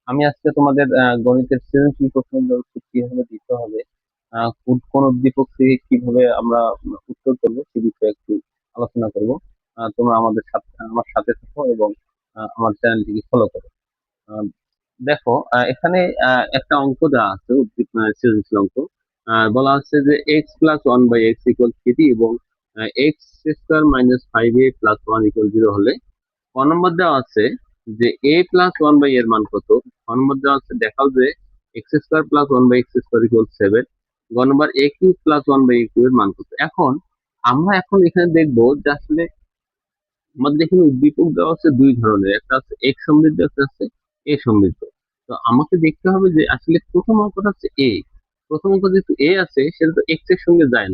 আমি আজকে তোমাদের গণিতের সৃজনশীল প্রশ্নগুলো কিভাবে দিতে হবে, কোন উদ্দীপক থেকে কিভাবে আমরা উত্তর করবো সে বিষয়ে একটু আলোচনা করব। তোমরা আমার সাথে থাকো এবং আমার চ্যানেলটিকে ফলো করো। আহ, দেখো, এখানে একটা অঙ্ক দেওয়া আছে, সৃজনশীল অঙ্ক। বলা আছে যে x+1/x=3 এবং x² - 5a+1=0 হলে ক নম্বর দেওয়া আছে যে a+1 এর মান কত। ক নম্বর দেওয়া আছে দেখাও যে x² + 1/x² = 7। গ নম্বর a³ + 1/a³ এর মান কত। আমরা এখানে দেখবো যে আসলে আমাদের এখানে উদ্দীপক দেওয়া আছে দুই ধরনের, একটা আছে x সমৃদ্ধ, একটা আছে a সমৃদ্ধ। তো আমাকে দেখতে হবে যে আসলে প্রথম অঙ্কটা হচ্ছে a। প্রথম অঙ্ক যেহেতু a আছে সেটা তো x এর সঙ্গে যায়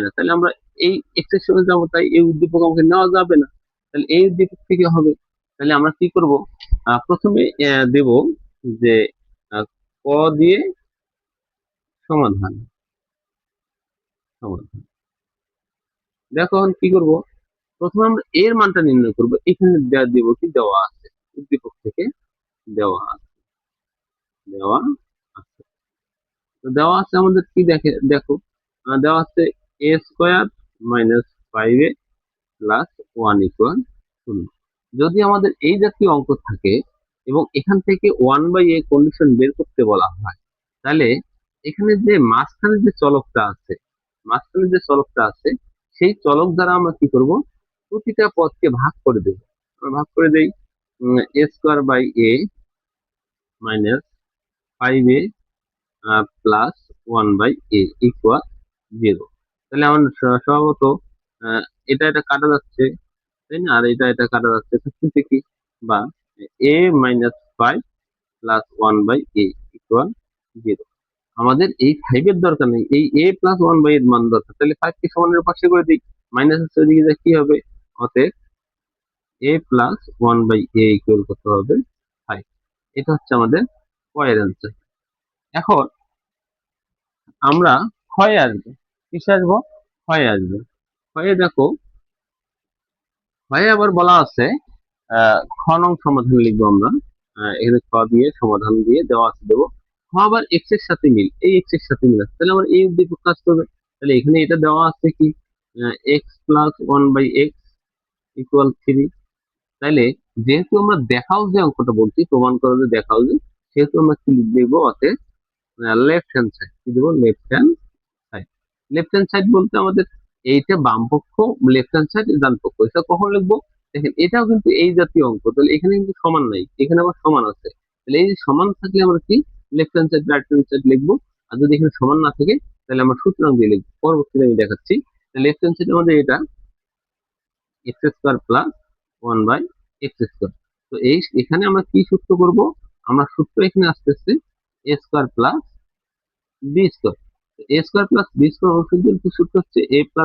না, তাহলে আমরা এই x এর সঙ্গে যাবো, তাই এই উদ্দীপক আমাকে নেওয়া যাবে না। তাহলে এই উদ্দীপক থেকে হবে, তাহলে আমরা কি করব, প্রথমে দেব যে আহ, ক দিয়ে সমাধান। সমাধান দেখো এখন কি করব, প্রথমে আমরা এর মানটা নির্ণয় করব। এখানে দেব কি, দেওয়া আছে উদ্দীপক থেকে, দেওয়া আছে, দেওয়া আছে। তো দেওয়া আছে আমাদের কি, দেখো, দেওয়া আছে a²- 5a+1 = 0। যদি আমাদের এই জাতীয় অঙ্ক থাকে এবং এখান থেকে 1/a কন্ডিশন বের করতে বলা হয়, তাহলে এখানে যে মাঝখানে যে চলকটা আছে সেই চলক দ্বারা আমরা কি করব, প্রতিটা পদকে ভাগ করে দেব। আমরা ভাগ করে দেই, a²/a-5a +1/a=0। তাহলে আমার স্বভাবত এটা কাটা যাচ্ছে, তাই না, আর এটা কাটা যাচ্ছে, থাকতেছে কি, বা a-5 + 1/a=0। আমাদের এই 5 এর দরকার নেই, এই a+1/a এর মান দরকার। তাহলে 5 কে সমানের পাশে করে দিই, মাইনাস হচ্ছে ওইদিকে যা কি হবে, অতএব a+1/a কত হবে, 5। এটা হচ্ছে আমাদের কয়ের অ্যান্সার। এখন আমরা ক্ষয়ে আসবো, কিসে আসবো, ক্ষয়ে আসবো। ক্ষয়ে দেখো, ক্ষয়ে আবার বলা আছে খ নং সমাধান লিখবো আমরা। এখানে খ দিয়ে সমাধান দিয়ে দেওয়া আছে দেবো। খ আবার এক্স এর সাথে মিল, এই এক্স এর সাথে মিল আছে, তাহলে আমার এই উদ্দীপক কাজ করবে। তাহলে এখানে এটা দেওয়া আছে কি, x+1/x=3। তাইলে যেহেতু আমরা দেখাও যে অঙ্কটা বলছি, প্রমাণ করো যে দেখাও যে, সেহেতু আমরা কি লিখবো, অতএব লেফট হ্যান্ড সাইড কি দেবো, left hand side. Left hand side বলতে আমাদের এইটা বাম পক্ষ, লেফট হ্যান্ড সাইড ডান পক্ষ। এটা কখন লিখবো, দেখেন এটাও কিন্তু এই জাতীয় অঙ্ক, তাহলে এখানে কিন্তু সমান নাই, এখানে আবার সমান আছে। তাহলে এই যে সমান থাকলে আমরা কি left hand side right hand side লিখবো। আর যদি এখানে সমান না থাকে তাহলে আমরা সুতরাং দিয়ে লিখবো, পরবর্তীতে আমি দেখাচ্ছি। লেফট হ্যান্ড সাইড আমাদের এটা x² + 1/x²। তো এখানে আমরা কি সূত্র করব, আমরা সূত্র এখানে আসতেছে a² + b²। a² + b² অনুসৃত সূত্র হচ্ছে a+b² -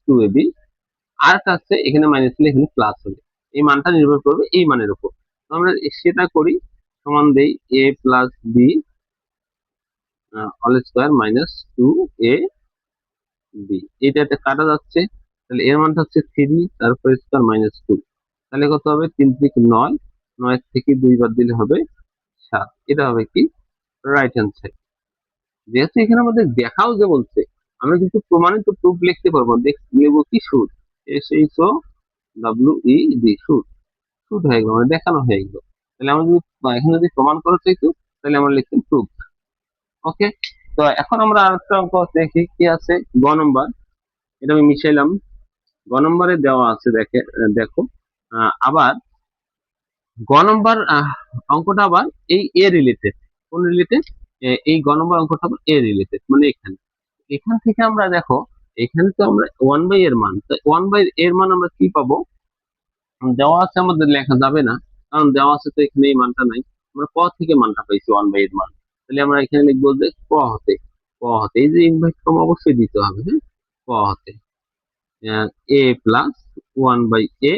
2ab। আর একটা আছে, এখানে মাইনাস হলে এখানে প্লাস হবে, এই মানটা নির্ভর করবে এই মানের উপর। তো আমরা সেটা করি, সমান দেই a+b² - 2ab। এটা কাটা যাচ্ছে, তাহলে এর মানটা হচ্ছে 3, তারপর স্কয়ার -2। তাহলে কত হবে, 3×3 = 9, 9 থেকে 2 বাদ দিলে হবে 7। এটা হবে কি, রাইট হ্যান্ড সাইড। যেহেতু এখানে আমাদের দেখাও যে বলছে, আমরা কিন্তু প্রমাণিত প্রুফ লিখতে পারবো, লিখবো কি, সুদ, SHOWED, সুদ। সুদ হয়ে গেল, মানে দেখানো হয়ে গেল। তাহলে আমরা যদি এখানে যদি প্রমাণ করা চাইতো, তাহলে আমরা লিখতাম প্রুফ। ওকে। তো এখন আমরা আরেকটা অঙ্ক দেখি কি আছে, গ নম্বর। এটা আমি মিশাইলাম। গ নম্বরে দেওয়া আছে, দেখো, আবার গ নম্বর অঙ্কটা আবার এই এ রিলেটেড। কোন রিলেটেড, এই গ নম্বর অঙ্কটা আবার এ রিলেটেড, মানে এখানে, এখান থেকে আমরা দেখো, এখানে তো আমরা 1/a এর মান, তো 1/a এর মান আমরা কি পাবো, দেওয়া আছে, আমাদের লেখা যাবে না, কারণ দেওয়া আছে তো এখানে এই মানটা নাই। আমরা ক থেকে মানটা পাইছি 1/a এর মান। তাহলে আমরা এখানে লিখবো যে ক হতে এই যে ইনভার্ট কমা অবশ্যই দিতে হবে, হ্যাঁ, ক হতে a+1/a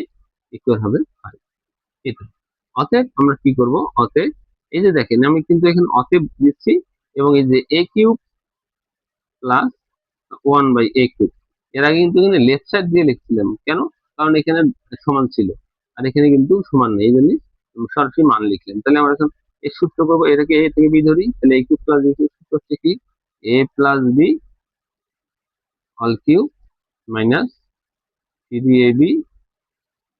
ইকুয়াল হবে 5। এটা, অতএব আমরা কি করব, অতএব এই যে দেখেন আমি কিন্তু এখানে অতএব দিচ্ছি, এবং এই যে a³ + 1/a³। এর আগে কিন্তু এখানে লেফট সাইড দিয়ে লিখছিলাম, কেন, কারণ এখানে সমান ছিল আর এখানে কিন্তু সমান নেই, এই জন্য সরাসরি মান লিখলেন। তাহলে আমরা এখন এই সূত্র করবো, এটাকে এ থেকে বি ধরি, তাহলে A cube plus B cube সূত্র হচ্ছে কি A plus B all cube minus three A B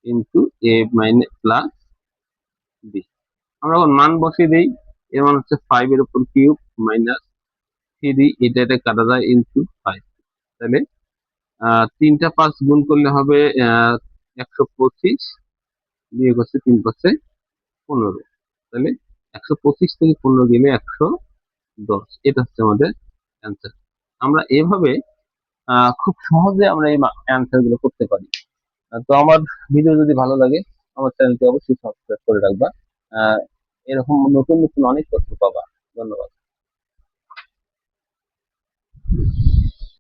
into A minus plus B. আমরা এখন মান বসিয়ে দিই, এর মান হচ্ছে 5 এর উপর কিউব মাইনাস 3, এটা কাটা যায় ইন্টু 5। তাহলে 3টা 5 গুণ করলে হবে 125, বিয়োগ হচ্ছে 3 5 15। তাহলে 125 থেকে 15 গেলে 110, এটা হচ্ছে আমাদের অ্যান্সার। আমরা এভাবে খুব সহজে আমরা এই অ্যান্সার গুলো করতে পারি। তো আমার ভিডিও যদি ভালো লাগে আমার চ্যানেলটি অবশ্যই সাবস্ক্রাইব করে রাখবা। আহ, এরকম নতুন নতুন অনেক তথ্য পাবা। ধন্যবাদ।